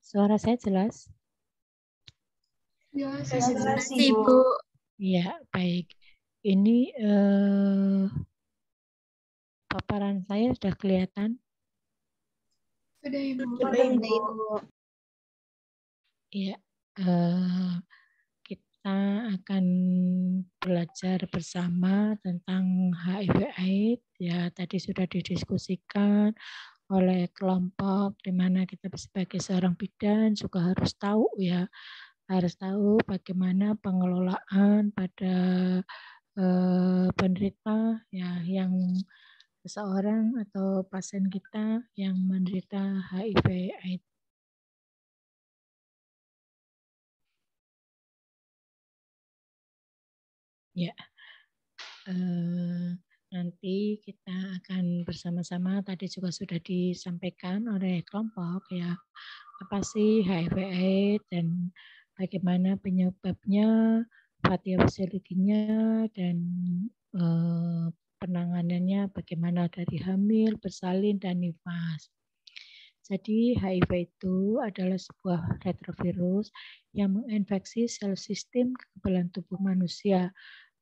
Suara saya jelas? Jelas, Ibu. Ya, baik. Ini paparan saya sudah kelihatan? Sudah, Ibu. Ya, kita akan belajar bersama tentang HIV/AIDS. Ya, tadi sudah didiskusikan oleh kelompok di mana kita sebagai seorang bidan juga harus tahu ya, harus tahu bagaimana pengelolaan pada penderita ya yang seseorang atau pasien kita yang menderita HIV/AIDS. Ya, nanti kita akan bersama-sama, tadi juga sudah disampaikan oleh kelompok ya, apa sih HIV/AIDS dan bagaimana penyebabnya, patofisiologinya, dan penanganannya bagaimana dari hamil, bersalin, dan nifas. Jadi HIV itu adalah sebuah retrovirus yang menginfeksi sel sistem kekebalan tubuh manusia,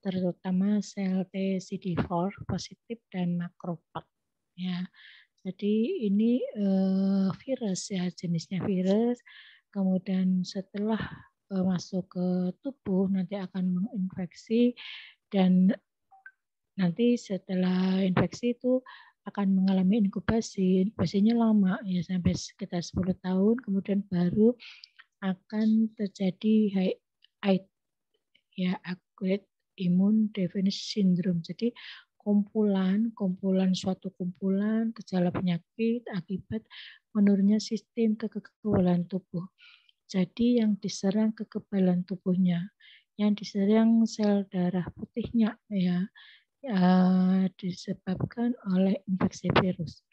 terutama sel TCD4 positif dan makrofag. Ya, jadi ini virus ya, jenisnya virus. Kemudian setelah masuk ke tubuh nanti akan menginfeksi dan nanti setelah infeksi itu akan mengalami inkubasinya lama ya sampai sekitar 10 tahun, kemudian baru akan terjadi AIDS ya, acute immune deficiency syndrome. Jadi suatu kumpulan gejala penyakit akibat menurunnya sistem kekebalan tubuh. Jadi yang diserang kekebalan tubuhnya, yang diserang sel darah putihnya ya, disebabkan oleh infeksi virus.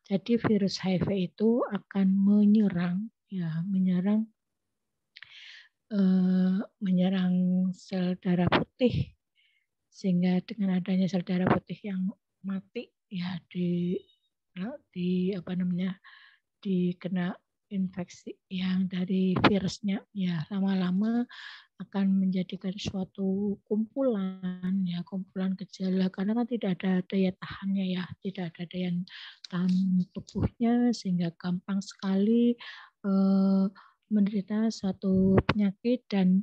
Jadi virus HIV itu akan menyerang sel darah putih, sehingga dengan adanya sel darah putih yang mati ya dikena infeksi yang dari virusnya ya, lama-lama akan menjadikan suatu kumpulan gejala, karena kan tidak ada daya tahannya ya, tidak ada daya tahan tubuhnya sehingga gampang sekali menderita suatu penyakit dan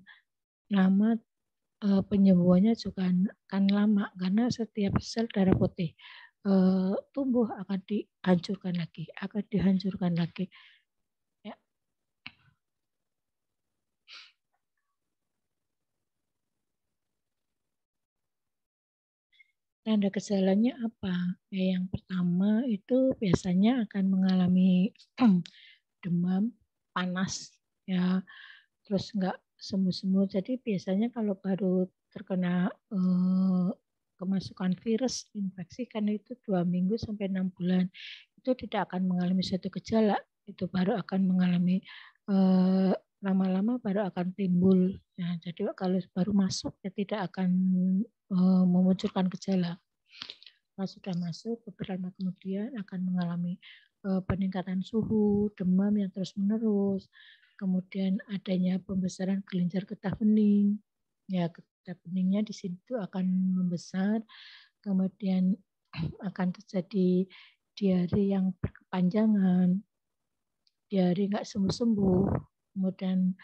lama penyembuhannya juga akan lama karena setiap sel darah putih tumbuh akan dihancurkan lagi. Ya. Tanda gejalanya apa? Yang pertama itu biasanya akan mengalami demam, panas, ya, terus nggak sembuh-sembuh. Jadi biasanya kalau baru terkena kemasukan virus infeksi kan itu 2 minggu sampai 6 bulan itu tidak akan mengalami suatu gejala, itu baru akan mengalami lama-lama baru akan timbul. Nah, jadi kalau baru masuk ya tidak akan memunculkan gejala. Kalau sudah masuk beberapa lama kemudian akan mengalami peningkatan suhu, demam yang terus-menerus, kemudian adanya pembesaran kelenjar getah bening. Ya, getah beningnya di situ akan membesar, kemudian akan terjadi diare yang berkepanjangan, diare nggak sembuh-sembuh, kemudian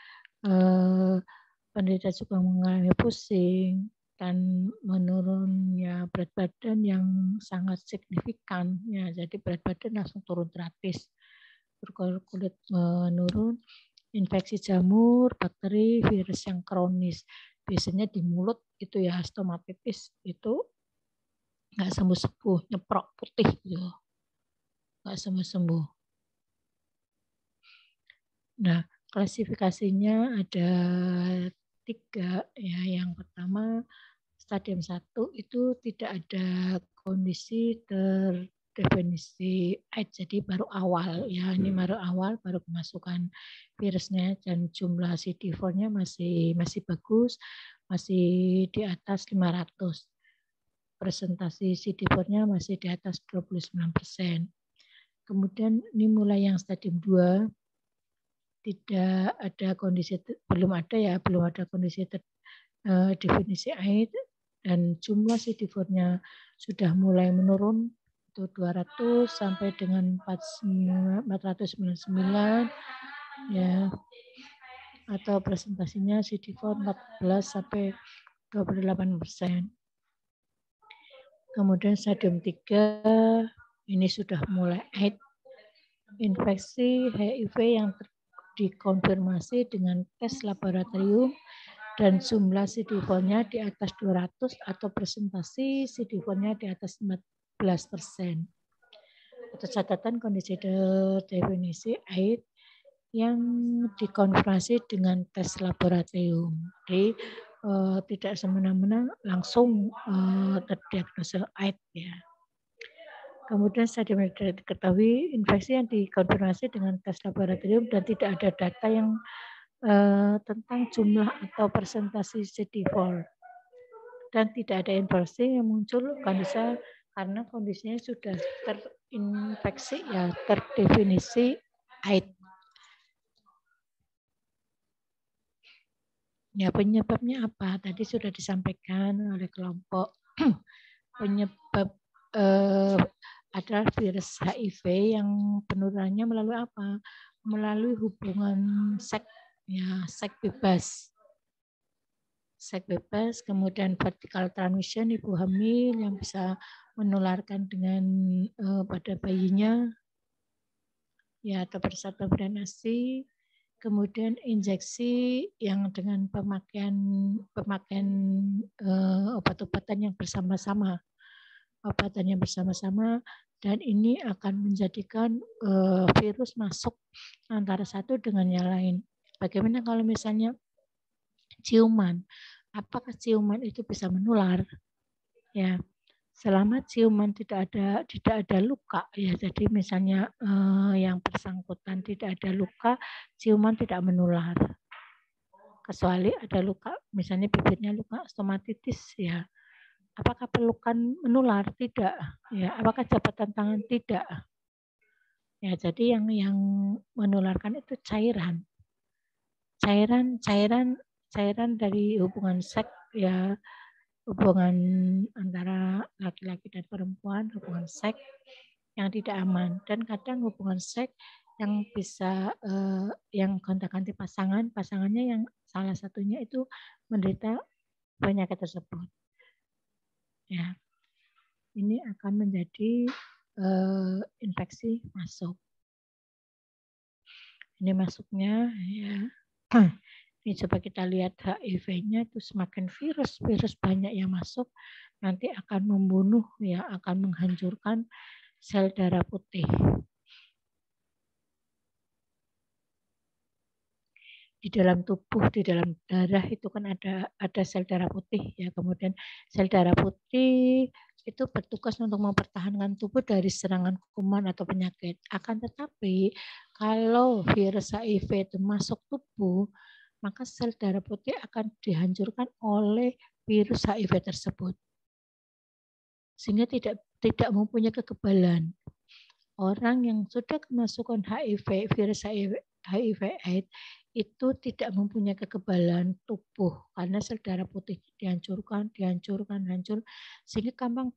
penderita juga mengalami pusing dan menurunnya berat badan yang sangat signifikan ya, jadi berat badan langsung turun drastis, kulit menurun, infeksi jamur, bakteri, virus yang kronis, biasanya di mulut itu ya, stomatitis itu nggak sembuh-sembuh, nyeprok putih gitu, nggak sembuh-sembuh. Nah, klasifikasinya ada 3 ya. Yang pertama stadium 1 itu tidak ada kondisi terdefinisi AIDS, jadi baru awal ya, ini baru awal, baru kemasukan virusnya dan jumlah CD4-nya masih bagus, masih di atas 500. presentasi CD4-nya masih di atas 29%. Kemudian ini mulai yang stadium 2, tidak ada kondisi, belum ada kondisi definisi AIDS, dan jumlah CD4-nya sudah mulai menurun, itu 200 sampai dengan 499, ya, atau presentasinya CD4 14 sampai 28%. Kemudian stadium 3 ini sudah mulai AIDS, infeksi HIV yang dikonfirmasi dengan tes laboratorium dan jumlah CD4-nya di atas 200 atau presentasi CD4-nya di atas 14%. Atau catatan kondisi definisi AIDS yang dikonfirmasi dengan tes laboratorium. Jadi tidak semena-mena langsung terdiagnosa AIDS, ya. Kemudian stadium diketahui infeksi yang dikonfirmasi dengan tes laboratorium dan tidak ada data yang tentang jumlah atau presentasi CD4 dan tidak ada infeksi yang muncul karena kondisinya sudah terinfeksi, ya, terdefinisi AIDS. Ya, penyebabnya apa? Tadi sudah disampaikan oleh kelompok. Penyebab adalah virus HIV yang penularannya melalui apa? Melalui hubungan seks, ya, seks bebas. Seks bebas, kemudian vertical transmission, ibu hamil yang bisa menularkan dengan pada bayinya, ya, atau pada saat pemberian ASI. Kemudian injeksi yang dengan pemakaian obat-obatan yang bersama-sama, dan ini akan menjadikan virus masuk antara satu dengan yang lain. Bagaimana kalau misalnya ciuman? Apakah ciuman itu bisa menular? Ya, selama ciuman tidak ada luka, ya, jadi misalnya yang bersangkutan tidak ada luka, ciuman tidak menular. Kecuali ada luka, misalnya bibirnya luka stomatitis, ya. Apakah pelukan menular? Tidak. Ya, apakah jabatan tangan? Tidak. Ya, jadi yang menularkan itu cairan dari hubungan seks, ya, hubungan antara laki-laki dan perempuan, hubungan seks yang tidak aman, dan kadang hubungan seks yang bisa yang gonta-ganti pasangannya yang salah satunya itu menderita penyakit tersebut. Ya, ini akan menjadi infeksi masuk. Ini masuknya, ya. Ini coba kita lihat HIV-nya itu semakin virus banyak yang masuk, nanti akan membunuh, ya, akan menghancurkan sel darah putih. Di dalam tubuh, di dalam darah itu kan ada sel darah putih, ya. Kemudian sel darah putih itu bertugas untuk mempertahankan tubuh dari serangan kuman atau penyakit. Akan tetapi kalau virus HIV itu masuk tubuh, maka sel darah putih akan dihancurkan oleh virus HIV tersebut. Sehingga tidak mempunyai kekebalan. Orang yang sudah kemasukan HIV, virus HIV AIDS itu tidak mempunyai kekebalan tubuh karena sel darah putih hancur, sehingga gampang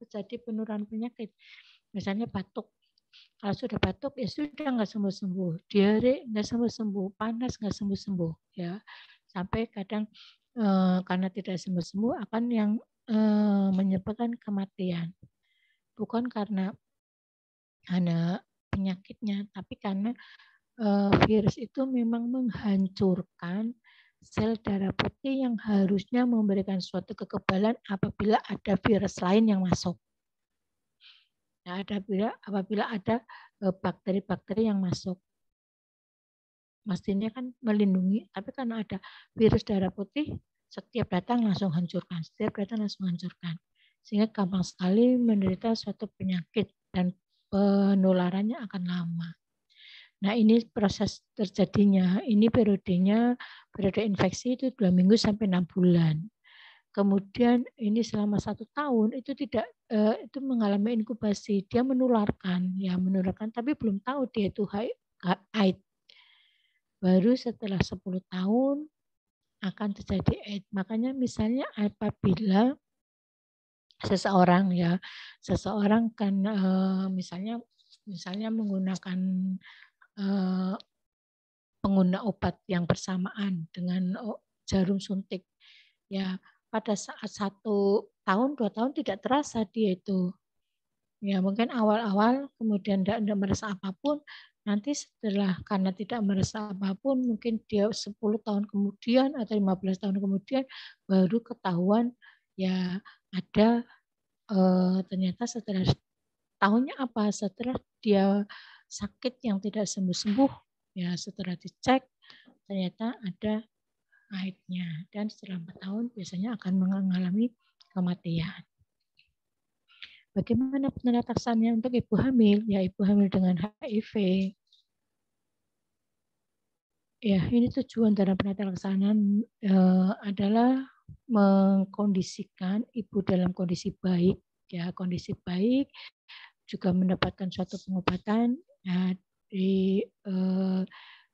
terjadi penularan penyakit. Misalnya batuk. Kalau sudah batuk, ya sudah nggak sembuh-sembuh. Diare nggak sembuh-sembuh, panas nggak sembuh-sembuh, ya. Sampai kadang karena tidak sembuh-sembuh akan yang menyebabkan kematian. Bukan karena penyakitnya, tapi karena virus itu memang menghancurkan sel darah putih yang harusnya memberikan suatu kekebalan apabila ada virus lain yang masuk. Nah, apabila ada bakteri-bakteri yang masuk, mestinya kan melindungi, tapi karena ada virus darah putih, setiap datang langsung hancurkan, sehingga gampang sekali menderita suatu penyakit dan penularannya akan lama. Nah, ini proses terjadinya, ini periode infeksi itu 2 minggu sampai 6 bulan. kemudian ini selama 1 tahun itu tidak itu mengalami inkubasi, dia menularkan, tapi belum tahu dia itu AIDS. Baru setelah 10 tahun akan terjadi AIDS. Makanya misalnya apabila seseorang kan misalnya menggunakan pengguna obat yang bersamaan dengan jarum suntik. Ya, pada saat 1 tahun, 2 tahun tidak terasa dia itu. Ya, mungkin awal-awal kemudian tidak merasa apapun, nanti setelah karena tidak merasa apapun, mungkin dia 10 tahun kemudian atau 15 tahun kemudian baru ketahuan ya ada ternyata setelah tahunnya apa? Setelah dia sakit yang tidak sembuh-sembuh, ya setelah dicek ternyata ada AIDS-nya dan setelah 4 tahun biasanya akan mengalami kematian. Bagaimana penerapannya untuk ibu hamil? Ya, ibu hamil dengan HIV. Ya, ini tujuan dalam penerapan adalah mengkondisikan ibu dalam kondisi baik, ya kondisi baik, juga mendapatkan suatu pengobatan, ya,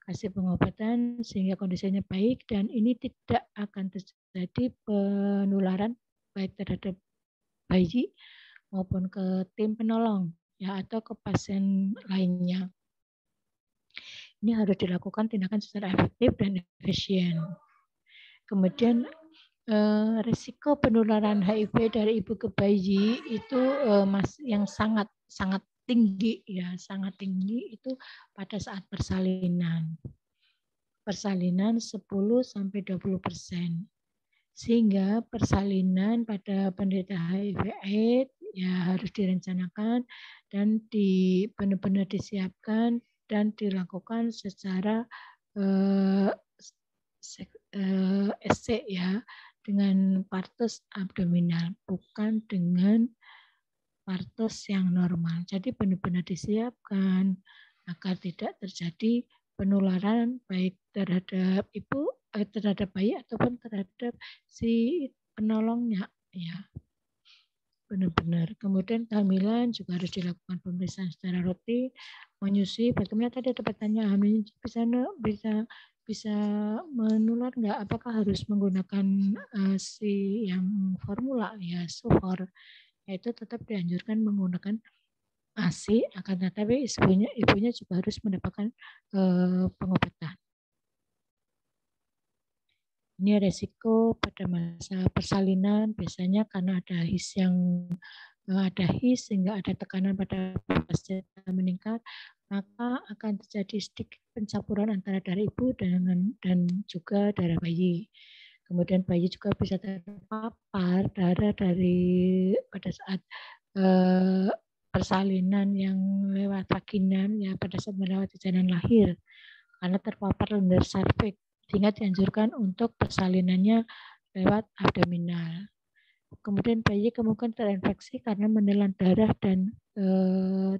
kasih pengobatan sehingga kondisinya baik dan ini tidak akan terjadi penularan baik terhadap bayi maupun ke tim penolong ya atau ke pasien lainnya. Ini harus dilakukan tindakan secara efektif dan efisien. Kemudian risiko penularan HIV dari ibu ke bayi itu yang sangat tinggi ya, sangat tinggi itu pada saat persalinan. Persalinan 10 sampai 20%. Sehingga persalinan pada penderita HIV/AIDS ya harus direncanakan dan benar-benar disiapkan dan dilakukan secara SC ya dengan partus abdominal bukan dengan partus yang normal. Jadi benar-benar disiapkan agar tidak terjadi penularan baik terhadap ibu, terhadap bayi ataupun terhadap si penolongnya ya. Benar-benar. Kemudian kehamilan juga harus dilakukan pemeriksaan secara rutin, menyusui. Bagaimana tadi ada pertanyaan hamil bisa menular nggak? Apakah harus menggunakan si yang formula ya, Sufor? Yaitu tetap dianjurkan menggunakan ASI, akan tetapi ibunya juga harus mendapatkan pengobatan. Ini resiko pada masa persalinan biasanya karena ada HIS sehingga ada tekanan pada placenta meningkat, maka akan terjadi sedikit pencampuran antara darah ibu dan juga darah bayi. Kemudian bayi juga bisa terpapar darah dari pada saat persalinan yang lewat vagina ya pada saat melewati jalan lahir karena terpapar lunar cervix. Sehingga dianjurkan untuk persalinannya lewat abdominal. Kemudian bayi kemungkinan terinfeksi karena menelan darah dan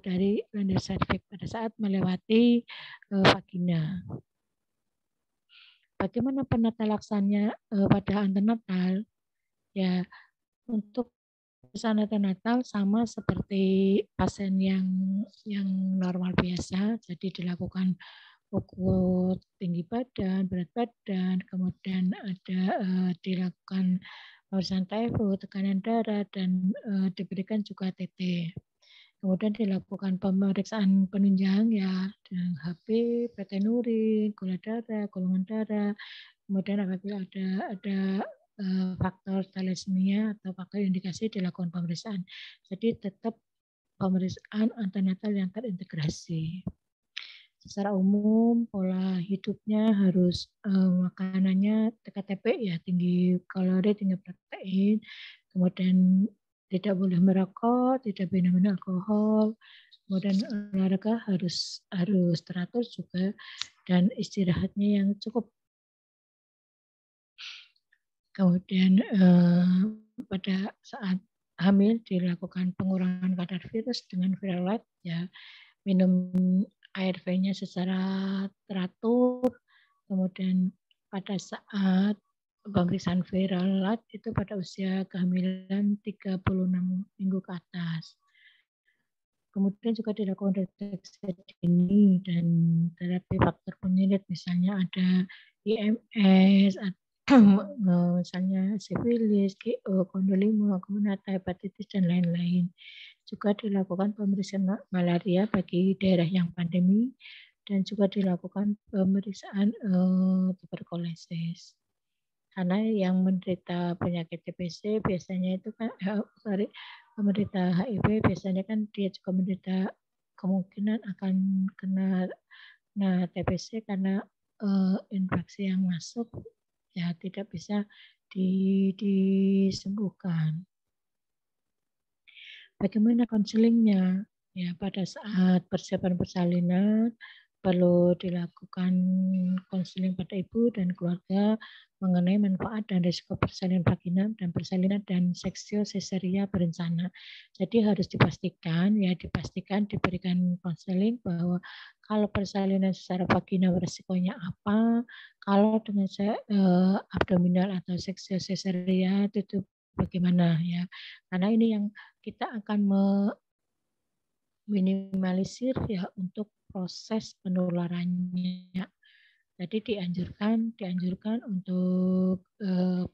dari lunar cervix pada saat melewati vagina. Bagaimana penata laksananya pada antenatal? Ya, untuk pemeriksaan antenatal sama seperti pasien yang normal biasa, jadi dilakukan ukur tinggi badan, berat badan, kemudian ada dilakukan pemeriksaan TFO, tekanan darah, dan diberikan juga TT. Kemudian dilakukan pemeriksaan penunjang ya dengan HB, proteinurin, gula darah, golongan darah. Kemudian apabila ada faktor thalassemia atau faktor indikasi dilakukan pemeriksaan. Jadi tetap pemeriksaan antenatal yang terintegrasi. Secara umum pola hidupnya harus makanannya TKTP ya, tinggi kalori, tinggi protein, kemudian tidak boleh merokok, tidak boleh minum alkohol, kemudian olahraga harus teratur juga dan istirahatnya yang cukup. Kemudian pada saat hamil dilakukan pengurangan kadar virus dengan Viralat ya, minum ARV-nya secara teratur, kemudian pada saat pemeriksaan viral itu pada usia kehamilan 36 minggu ke atas. Kemudian juga dilakukan deteksi dini dan terapi faktor penyulit, misalnya ada IMS, misalnya sifilis, GO, kondolimo, kemudian hepatitis dan lain-lain. Juga dilakukan pemeriksaan malaria bagi daerah yang pandemi dan juga dilakukan pemeriksaan tuberkulosis. Karena yang menderita penyakit TBC biasanya itu kan menderita HIV biasanya kan dia juga menderita kemungkinan akan kena TBC karena infeksi yang masuk ya tidak bisa disembuhkan. Bagaimana konselingnya? Ya, pada saat persiapan persalinan perlu dilakukan konseling pada ibu dan keluarga mengenai manfaat dan risiko persalinan vagina dan persalinan dan seksio sesaria berencana. Jadi harus dipastikan diberikan konseling bahwa kalau persalinan secara vagina risikonya apa, kalau dengan abdominal atau seksio sesaria itu bagaimana ya. Karena ini yang kita akan meminimalisir ya untuk proses penularannya. Jadi dianjurkan untuk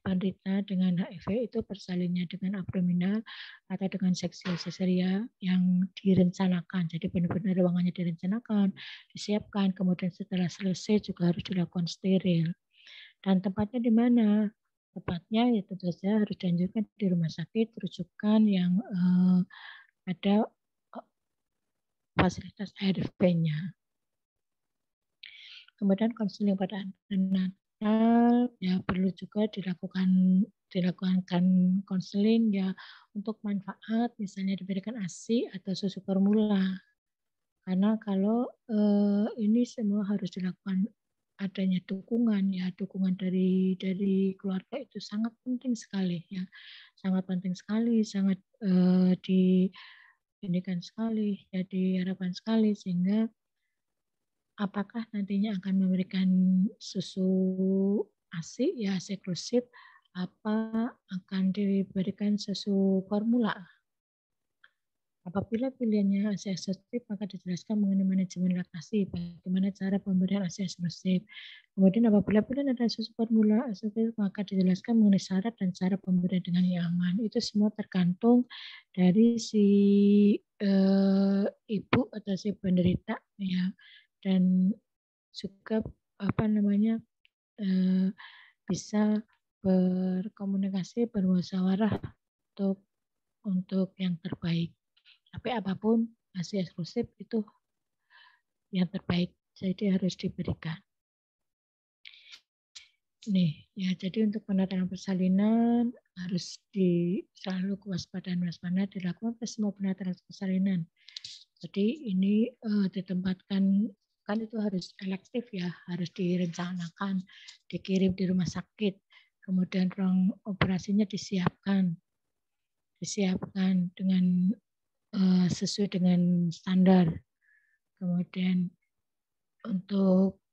penderita dengan HIV itu persalinnya dengan abdominal atau dengan seksio sesaria yang direncanakan. Jadi benar-benar ruangannya direncanakan, disiapkan, kemudian setelah selesai juga harus dilakukan steril. Dan tempatnya di mana? Tempatnya ya tentu saja harus dianjurkan di rumah sakit rujukan yang ada fasilitas ARV-nya. Kemudian konseling pada antenatal ya perlu juga dilakukan konseling ya untuk manfaat misalnya diberikan ASI atau susu formula. Karena kalau ini semua harus dilakukan adanya dukungan dari keluarga itu sangat penting sekali ya. Sangat penting sekali, sangat diinginkan sekali, ya diharapkan sekali sehingga apakah nantinya akan memberikan susu ASI ya ASI eksklusif apa akan diberikan susu formula. Apabila pilihannya ASI eksklusif maka dijelaskan mengenai manajemen laktasi, bagaimana cara pemberian ASI eksklusif. Kemudian apabila pilihan ada susu formula eksklusif maka dijelaskan mengenai syarat dan cara pemberian dengan nyaman. Itu semua tergantung dari si ibu atau si penderita ya. Dan juga bisa berkomunikasi bermusyawarah untuk yang terbaik. Tapi apapun ASI eksklusif itu yang terbaik, jadi harus diberikan. Nih ya, jadi untuk penataran persalinan harus selalu kewaspadaan dilakukan pada semua penataran persalinan. Jadi ini ditempatkan kan itu harus elektif ya, harus direncanakan, dikirim di rumah sakit, kemudian ruang operasinya disiapkan dengan sesuai dengan standar. Kemudian untuk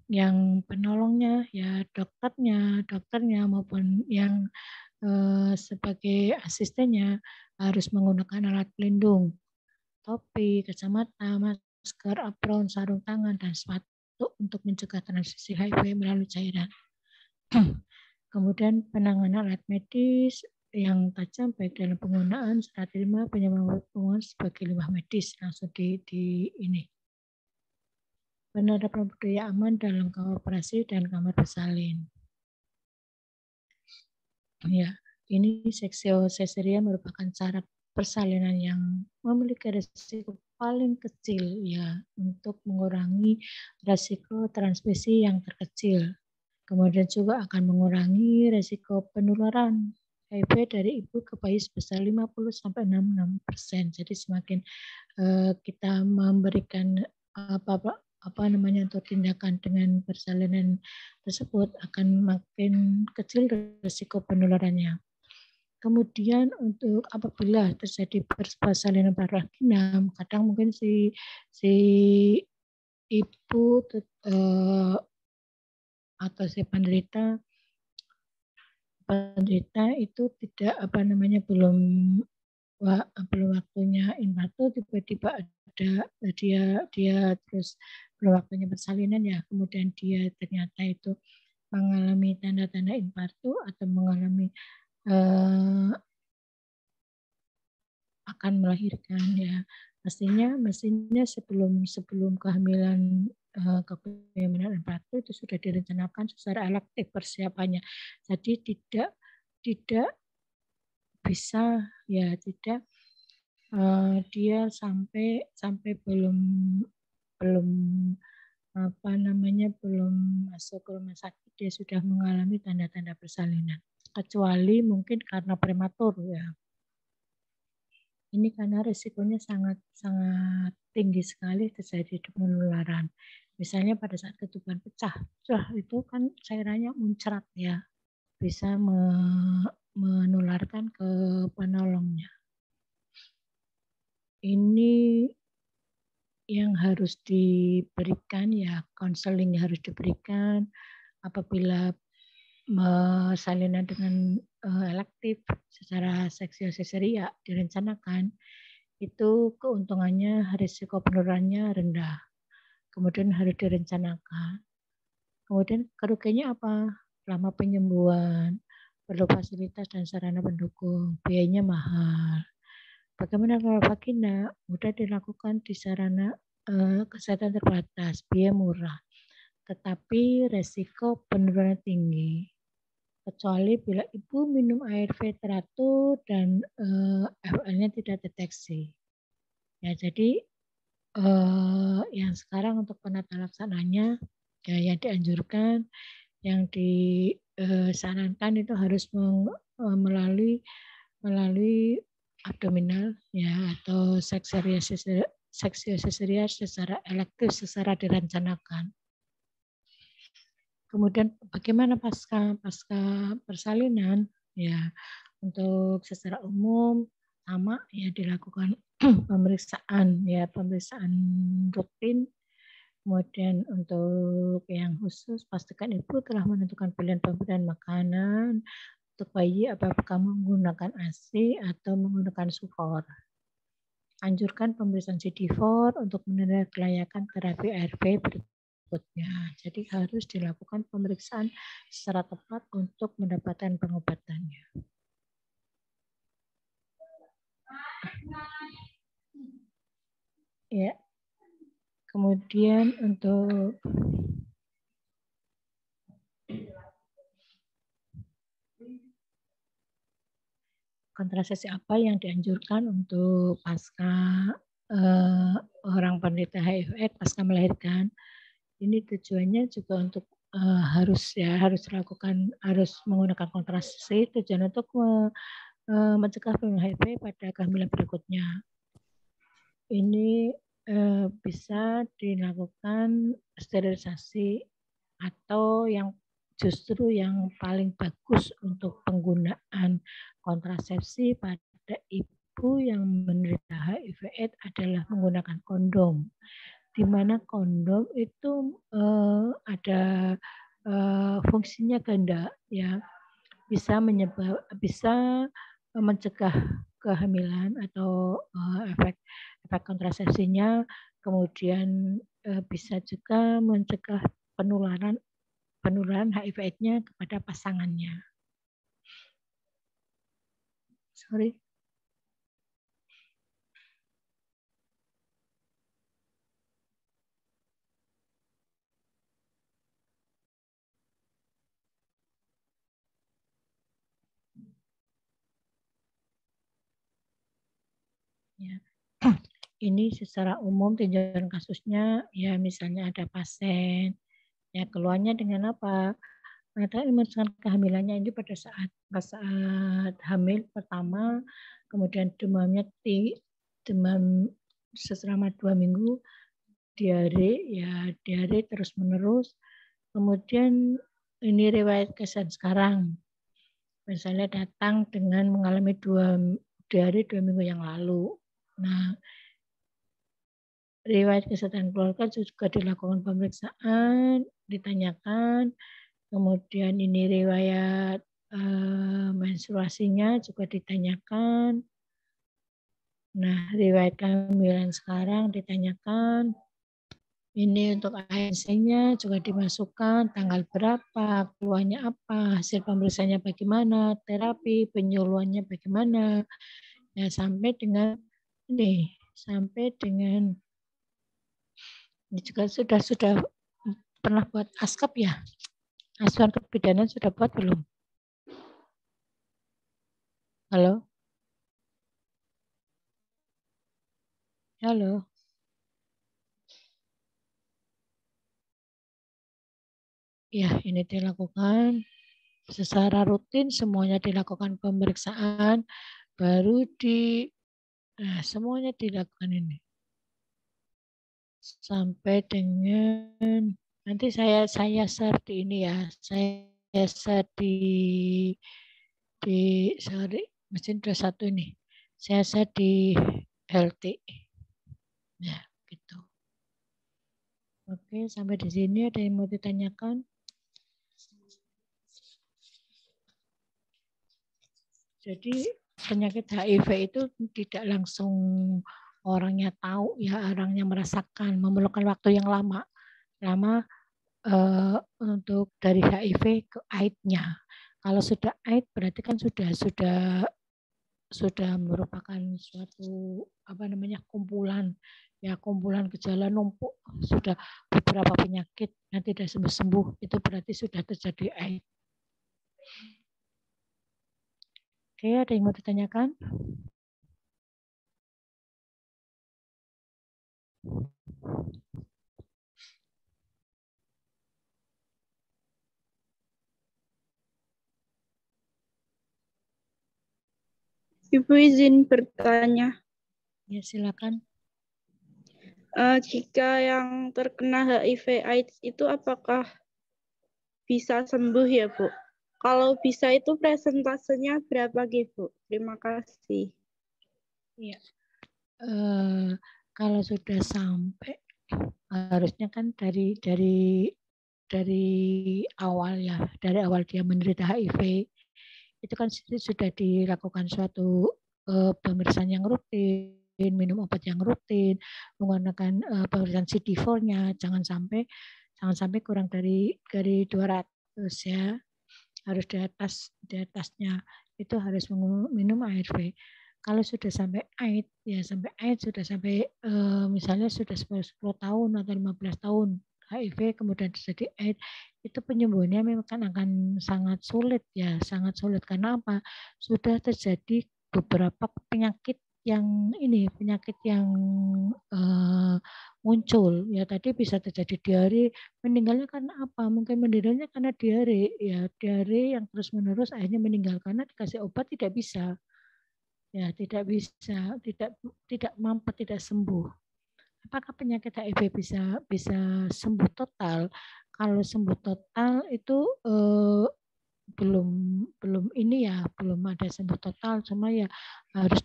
yang penolongnya ya dokternya maupun yang sebagai asistennya harus menggunakan alat pelindung, topi, kacamata, masker, apron, sarung tangan, dan sepatu untuk mencegah transmisi HIV melalui cairan. Kemudian penanganan alat medis yang tajam baik dalam penggunaan serta terima penyembuhan sebagai limbah medis langsung di ini. Penerapan budaya aman dalam kamar operasi dan kamar bersalin. Ya, ini seksio sesaria merupakan cara persalinan yang memiliki risiko paling kecil ya untuk mengurangi risiko transmisi yang terkecil. Kemudian juga akan mengurangi risiko penularan HIV dari ibu ke bayi sebesar 50-66%. Jadi semakin kita memberikan untuk tindakan dengan persalinan tersebut akan makin kecil risiko penularannya. Kemudian untuk apabila terjadi persalinan vagina, kadang mungkin si ibu atau si penderita penderita itu tidak belum waktunya infarto, tiba-tiba ada dia terus belum waktunya persalinan ya, kemudian dia ternyata itu mengalami tanda-tanda infarto atau mengalami akan melahirkan ya, mestinya sebelum kehamilan infarto itu sudah direncanakan secara elektif persiapannya. Jadi tidak bisa ya, tidak dia sampai belum belum masuk ke rumah sakit dia sudah mengalami tanda-tanda persalinan, kecuali mungkin karena prematur ya. Ini karena risikonya sangat tinggi sekali terjadi penularan. Misalnya pada saat ketuban pecah itu kan cairannya muncrat ya, bisa menularkan ke penolongnya. Ini yang harus diberikan ya, konseling harus diberikan apabila salinan dengan elektif secara seksiosesaria direncanakan, itu keuntungannya risiko penularannya rendah. Kemudian harus direncanakan. Kemudian kerugiannya apa? Lama penyembuhan, perlu fasilitas dan sarana pendukung, biayanya mahal. Bagaimana kalau vagina? Mudah dilakukan di sarana kesehatan terbatas, biaya murah, tetapi resiko penurunan tinggi. Kecuali bila ibu minum ARV teratur dan FL-nya tidak deteksi. Ya, jadi yang sekarang untuk penata laksananya ya, yang dianjurkan, yang disarankan itu harus melalui abdominal ya, atau seksiosesaria secara elektif, secara direncanakan. Kemudian bagaimana pasca persalinan ya, untuk secara umum sama ya dilakukan pemeriksaan rutin. Kemudian untuk yang khusus pastikan ibu telah menentukan pilihan makanan untuk bayi, apakah menggunakan ASI atau menggunakan sufor. Anjurkan pemeriksaan CD4 untuk menilai kelayakan terapi ARV berikutnya. Jadi harus dilakukan pemeriksaan secara tepat untuk mendapatkan pengobatannya. Ya. Kemudian untuk kontrasepsi apa yang dianjurkan untuk pasca orang penderita HIV pasca melahirkan? Ini tujuannya juga untuk harus menggunakan kontrasepsi, tujuan untuk mencegah HIV pada kehamilan berikutnya. Ini bisa dilakukan sterilisasi atau yang justru yang paling bagus untuk penggunaan kontrasepsi pada ibu yang menderita HIV/AIDS adalah menggunakan kondom. Di mana kondom itu ada fungsinya ganda ya, bisa mencegah kehamilan atau efek kontrasepsinya, kemudian bisa juga mencegah penularan HIV/AIDS-nya kepada pasangannya. Sorry. Ya. Ini secara umum tinjauan kasusnya ya, misalnya ada pasien ya keluarnya dengan apa? Mengatakan meneruskan kehamilannya ini pada saat hamil pertama, kemudian demamnya demam selama 2 minggu, diare terus menerus, kemudian ini riwayat kesehatan sekarang, misalnya datang dengan mengalami diare 2 minggu yang lalu. Nah, riwayat kesehatan keluarga juga dilakukan pemeriksaan, ditanyakan, kemudian ini riwayat menstruasinya juga ditanyakan. Nah, riwayat kehamilan sekarang ditanyakan. Ini untuk ANC-nya juga dimasukkan, tanggal berapa, keluarnya apa, hasil pemeriksaannya bagaimana, terapi, penyuluhannya bagaimana. Ya, sampai dengan ini juga sudah pernah buat askap ya. Asuhan kebidanan sudah buat belum? Halo? Halo? Ya, ini dilakukan secara rutin, semuanya dilakukan pemeriksaan, baru semuanya dilakukan ini. Sampai dengan, nanti saya share di ini ya, saya share di sorry, mesin 21 ini. Saya share di LT. Ya, gitu. Oke, sampai di sini ada yang mau ditanyakan? Jadi penyakit HIV itu tidak langsung orangnya tahu ya, orangnya merasakan, memerlukan waktu yang lama untuk dari HIV ke AIDS-nya. Kalau sudah AIDS berarti kan sudah merupakan suatu kumpulan gejala numpuk, sudah beberapa penyakit yang tidak sembuh-sembuh, itu berarti sudah terjadi AIDS. Oke, ada yang mau ditanyakan? Ibu izin bertanya. Ya, silakan. Jika yang terkena HIV/AIDS itu apakah bisa sembuh ya, Bu? Kalau bisa itu presentasenya berapa, Bu? Terima kasih. Iya. Kalau sudah sampai, harusnya kan dari awal ya, dari awal dia menderita HIV, itu kan sudah dilakukan suatu pemeriksaan yang rutin, minum obat yang rutin, menggunakan pemeriksaan CD4-nya, jangan sampai kurang dari 200 ya, harus di atasnya itu harus minum ARV. Kalau sudah sampai AIDS ya, sudah sampai misalnya sudah 10 tahun atau 15 tahun HIV kemudian terjadi AIDS, itu penyembuhannya memang akan sangat sulit ya, sangat sulit. Karena apa? Sudah terjadi beberapa penyakit yang muncul ya. Tadi bisa terjadi diare, meninggalnya karena apa? Mungkin meninggalnya karena diare ya, diare yang terus menerus akhirnya meninggal karena dikasih obat tidak bisa ya, tidak mampu, tidak sembuh. Apakah penyakit HIV bisa sembuh total? Kalau sembuh total itu belum ada sembuh total, cuma ya harus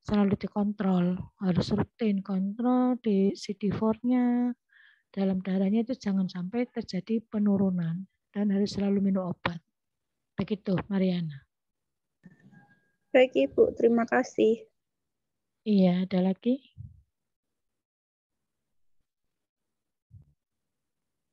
selalu dikontrol, harus rutin kontrol di CD4-nya, dalam darahnya itu jangan sampai terjadi penurunan dan harus selalu minum obat. Begitu, Mariana. Baik, Ibu. Terima kasih. Iya, ada lagi?